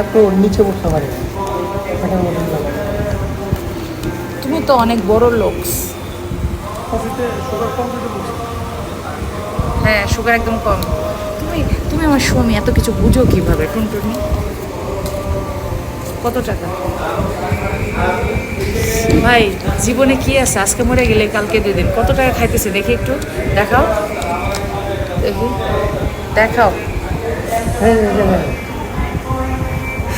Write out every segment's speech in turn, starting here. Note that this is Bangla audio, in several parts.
এত নিচে উঠতে পারি না। এটার মধ্যে দিলাম। তুমি তো অনেক বড় লোক। কফিতে সুগার কম দিতে বলছি। হ্যাঁ, সুগার একদম কম। তুমি তুমি আমার স্বামী, এত কিছু বুঝো কিভাবে টুনটুনি? কত টাকা? ভাই, জীবনে কি আছে? আজকে মরে গেলে কালকে 2 দিন। কত টাকা খাইতেছে দেখি একটু। দেখাও, দেখি, দেখাও। হ্যাঁ হ্যাঁ হ্যাঁ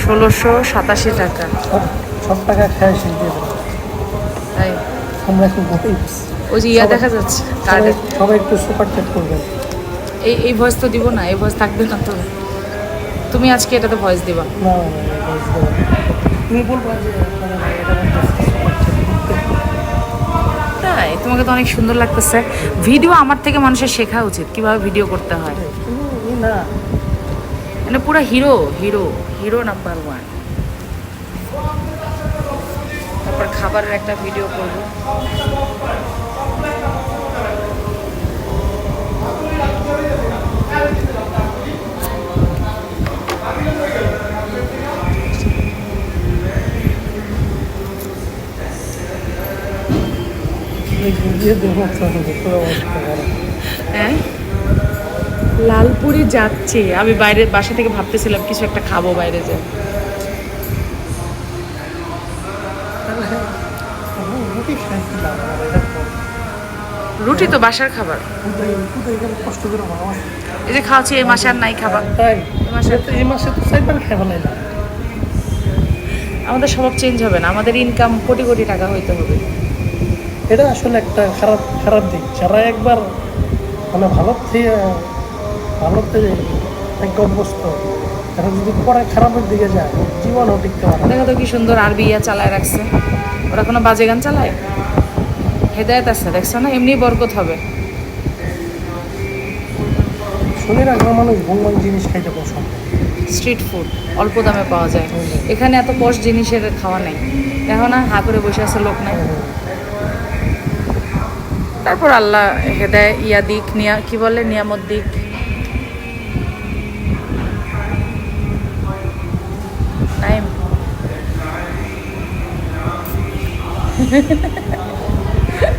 1687 টাকা। সব সব টাকা খেয়ে শেষ দিয়ে দেবো। তাই? আমরা এখন গরিব। ওই যে ইয়া সবাই দেখা যাচ্ছে সবাই কার্ডে। সবাই একটু সুপার চ্যাট করবেন। এই ভয়েস তো দিব না, এই ভয়েস থাকবে না তো। তুমি আজকে এটাতে ভয়েস দিবা। না না না, এই voice দেবো না। তুমি বলবা যে আপনারা ভাই এটা বলতেছে সুপার চ্যাট করতে। তাই? তোমাকে তো অনেক সুন্দর লাগতেছে। ভিডিও আমার থেকে মানুষের শেখা উচিত কিভাবে ভিডিও করতে হয়। তুমি ই না মানে পুরো হিরো, হিরো, হিরো নাম্বার 1। তারপর খাবারের একটা ভিডিও করব। দিয়ে দেবো তো পুরো অবস্থা খারাপ। হ্যাঁ, লালপুরি যাচ্ছে। আমি বাইরে বাসা থেকে ভাবতেছিলাম কিছু একটা খাবো বাইরে যে। তাহলে রুটি খাইছিলাম আমার এটা পর। রুটি তো বাসার খাবার। কোথায় গেলে কষ্ট করে আমার এই যে খাওয়াচ্ছি, এই মাসে আর নাই খাবার। তাই এই মাসে এই মাসে তো 4বার খাই ফেলাইলাম। আমাদের স্বভাব চেঞ্জ হবে না, আমাদের ইনকাম কোটি কোটি টাকা হইতে হবে। এটা আসলে একটা খারাপ খারাপ দিক। যারা একবার মানে ভালোতে এক অভ্যস্ত, তারা যদি পরে খারাপের দিকে যায় জীবনও টিকতে পারে না। দেখো তো কি সুন্দর আরবি ইয়া চালায় রাখছে। ওরা কোনো বাজে গান চালায়? হেদায়েত আছে, দেখছো না? এমনি বরকত হবে। শুনে রাখা মানুষ ভঙ্গন জিনিস খাইতে পছন্দ। স্ট্রিট ফুড অল্প দামে পাওয়া যায়। এখানে এত পশ জিনিসের খাওয়া নেই। দেখো না, হা করে বসে আছে, লোক নাই। তারপর আল্লাহ হেদায় ইয়া দিক, কি বলে, নিয়ামত দিক। নাইম